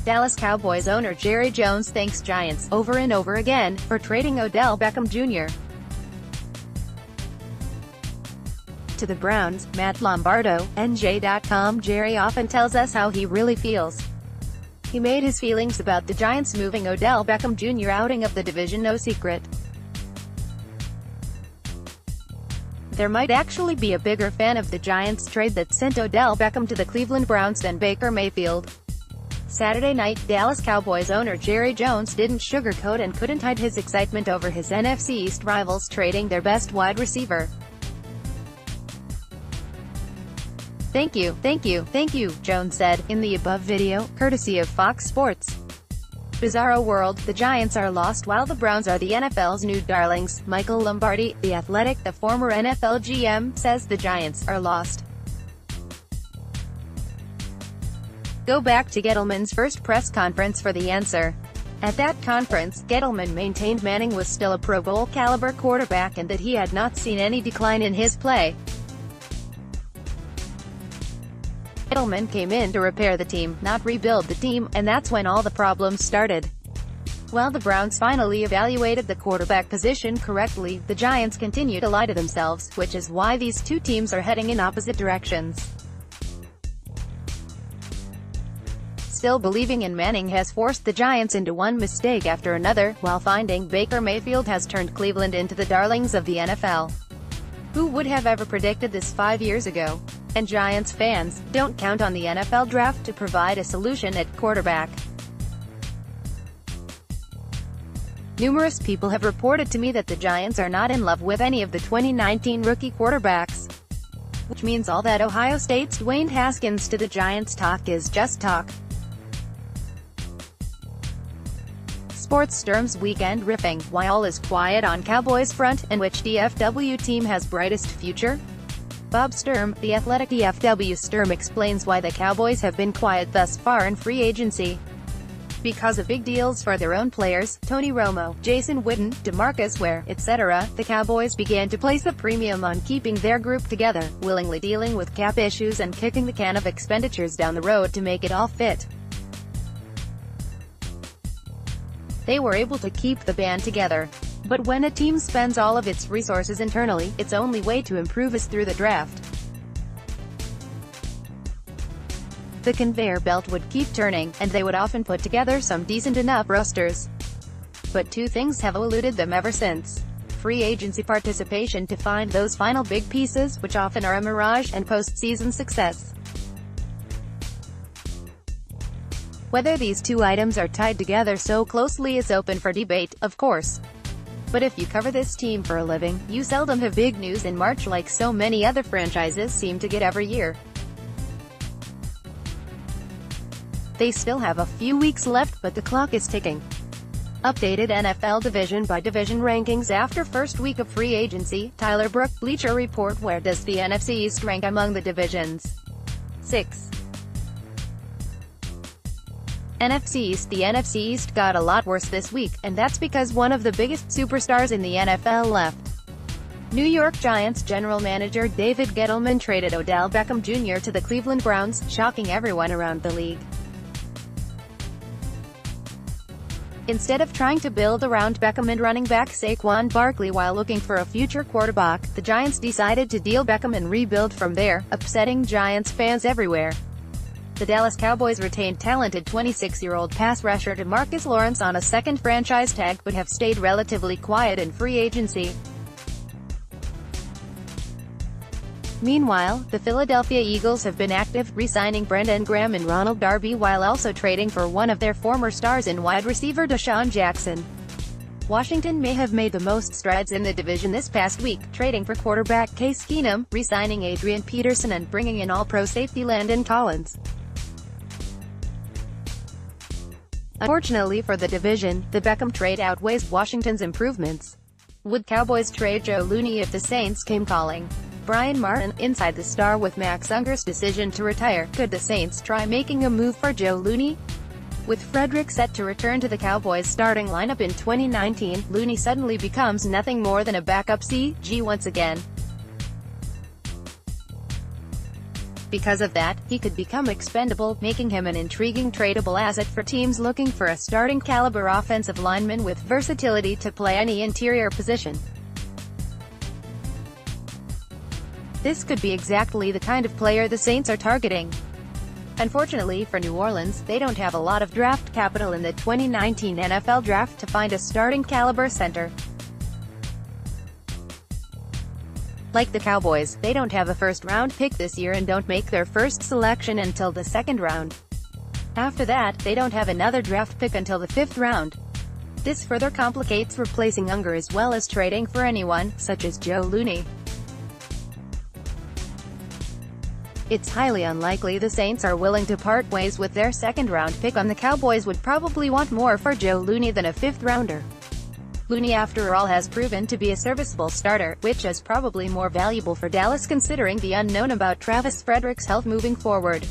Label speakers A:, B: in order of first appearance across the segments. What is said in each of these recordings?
A: Dallas Cowboys owner Jerry Jones thanks Giants, over and over again, for trading Odell Beckham Jr. to the Browns. Matt Lombardo, NJ.com. Jerry often tells us how he really feels. He made his feelings about the Giants moving Odell Beckham Jr. outing of the division no secret. There might actually be a bigger fan of the Giants trade that sent Odell Beckham to the Cleveland Browns than Baker Mayfield. Saturday night, Dallas Cowboys owner Jerry Jones didn't sugarcoat and couldn't hide his excitement over his NFC East rivals trading their best wide receiver. Thank you, Jones said, in the above video, courtesy of Fox Sports. Bizarro world, the Giants are lost while the Browns are the NFL's new darlings. Michael Lombardi, The Athletic, the former NFL GM, says the Giants are lost. Go back to Gettleman's first press conference for the answer. At that conference, Gettleman maintained Manning was still a Pro Bowl caliber quarterback and that he had not seen any decline in his play. Gettleman came in to repair the team, not rebuild the team, and that's when all the problems started. While the Browns finally evaluated the quarterback position correctly, the Giants continue to lie to themselves, which is why these two teams are heading in opposite directions. Still believing in Manning has forced the Giants into one mistake after another, while finding Baker Mayfield has turned Cleveland into the darlings of the NFL. Who would have ever predicted this 5 years ago? And Giants fans, don't count on the NFL draft to provide a solution at quarterback. Numerous people have reported to me that the Giants are not in love with any of the 2019 rookie quarterbacks. Which means all that Ohio State's Dwayne Haskins to the Giants talk is just talk. Sports Sturm's weekend riffing, why all is quiet on Cowboys front, and which DFW team has brightest future? Bob Sturm, The Athletic. DFW Sturm explains why the Cowboys have been quiet thus far in free agency. Because of big deals for their own players, Tony Romo, Jason Witten, DeMarcus Ware, etc., the Cowboys began to place a premium on keeping their group together, willingly dealing with cap issues and kicking the can of expenditures down the road to make it all fit. They were able to keep the band together. But when a team spends all of its resources internally, its only way to improve is through the draft. The conveyor belt would keep turning, and they would often put together some decent enough rosters. But two things have eluded them ever since. Free agency participation to find those final big pieces, which often are a mirage, and postseason success. Whether these two items are tied together so closely is open for debate, of course. But if you cover this team for a living, you seldom have big news in March like so many other franchises seem to get every year. They still have a few weeks left, but the clock is ticking. Updated NFL division-by-division rankings after first week of free agency. Tyler Brook, Bleacher Report. Where does the NFC East rank among the divisions? 6. NFC East. The NFC East got a lot worse this week, and that's because one of the biggest superstars in the NFL left. New York Giants general manager David Gettleman traded Odell Beckham Jr. to the Cleveland Browns, shocking everyone around the league. Instead of trying to build around Beckham and running back Saquon Barkley while looking for a future quarterback, the Giants decided to deal Beckham and rebuild from there, upsetting Giants fans everywhere. The Dallas Cowboys retained talented 26-year-old pass rusher DeMarcus Lawrence on a second franchise tag, but have stayed relatively quiet in free agency. Meanwhile, the Philadelphia Eagles have been active, re-signing Brandon Graham and Ronald Darby while also trading for one of their former stars in wide receiver Deshaun Jackson. Washington may have made the most strides in the division this past week, trading for quarterback Case Keenum, re-signing Adrian Peterson and bringing in all-pro safety Landon Collins. Unfortunately for the division, the Beckham trade outweighs Washington's improvements. Would Cowboys trade Joe Looney if the Saints came calling? Brian Martin, Inside the Star. With Max Unger's decision to retire, could the Saints try making a move for Joe Looney? With Frederick set to return to the Cowboys' starting lineup in 2019, Looney suddenly becomes nothing more than a backup CG once again. Because of that, he could become expendable, making him an intriguing tradable asset for teams looking for a starting caliber offensive lineman with versatility to play any interior position. This could be exactly the kind of player the Saints are targeting. Unfortunately for New Orleans, they don't have a lot of draft capital in the 2019 NFL Draft to find a starting caliber center. Like the Cowboys, they don't have a first-round pick this year and don't make their first selection until the second round. After that, they don't have another draft pick until the fifth round. This further complicates replacing Unger as well as trading for anyone, such as Joe Looney. It's highly unlikely the Saints are willing to part ways with their second-round pick, and the Cowboys would probably want more for Joe Looney than a fifth-rounder. Looney, after all, has proven to be a serviceable starter, which is probably more valuable for Dallas considering the unknown about Travis Frederick's health moving forward.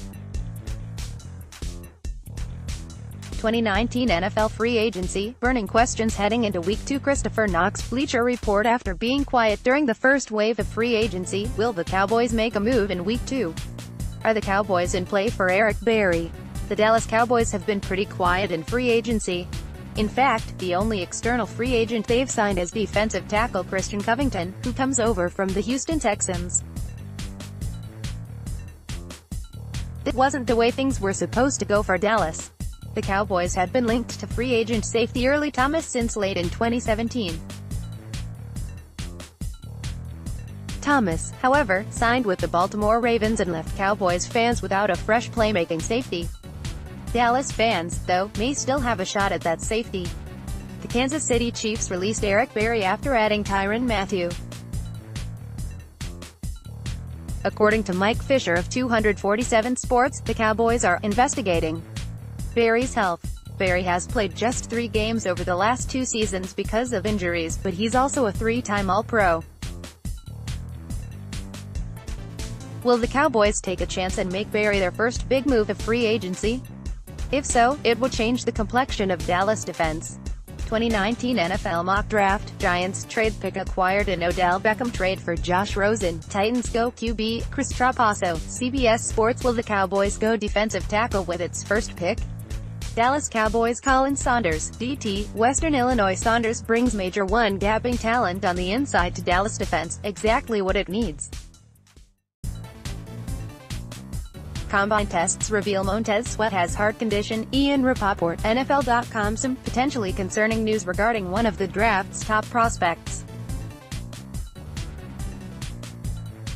A: 2019 NFL free agency, burning questions heading into Week 2. Christopher Knox, Bleacher Report. After being quiet during the first wave of free agency, will the Cowboys make a move in Week 2? Are the Cowboys in play for Eric Berry? The Dallas Cowboys have been pretty quiet in free agency. In fact, the only external free agent they've signed is defensive tackle Christian Covington, who comes over from the Houston Texans. It wasn't the way things were supposed to go for Dallas. The Cowboys had been linked to free agent safety Earl Thomas since late in 2017. Thomas, however, signed with the Baltimore Ravens and left Cowboys fans without a fresh playmaking safety. Dallas fans, though, may still have a shot at that safety. The Kansas City Chiefs released Eric Berry after adding Tyrann Mathieu. According to Mike Fisher of 247 Sports, the Cowboys are investigating Berry's health. Berry has played just 3 games over the last 2 seasons because of injuries, but he's also a 3-time All-Pro. Will the Cowboys take a chance and make Berry their first big move of free agency? If so, it would change the complexion of Dallas defense. 2019 NFL Mock Draft, Giants trade pick acquired an Odell Beckham trade for Josh Rosen. Titans go QB, Chris Trapasso. CBS Sports. Will the Cowboys go defensive tackle with its first pick? Dallas Cowboys. Colin Saunders, DT, Western Illinois. Saunders brings major one-gapping talent on the inside to Dallas defense, exactly what it needs. Combine tests reveal Montez Sweat has heart condition. Ian Rapoport, NFL.com. Some potentially concerning news regarding one of the draft's top prospects.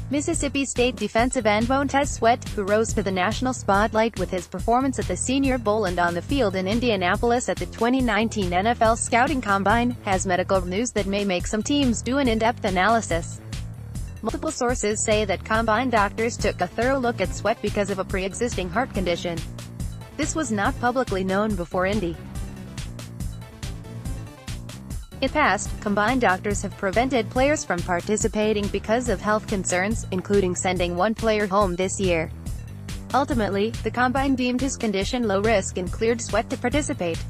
A: Mississippi State defensive end Montez Sweat, who rose to the national spotlight with his performance at the Senior Bowl and on the field in Indianapolis at the 2019 NFL Scouting Combine, has medical news that may make some teams do an in-depth analysis. Multiple sources say that Combine doctors took a thorough look at Sweat because of a pre-existing heart condition. This was not publicly known before Indy. In the past, Combine doctors have prevented players from participating because of health concerns, including sending one player home this year. Ultimately, the Combine deemed his condition low risk and cleared Sweat to participate.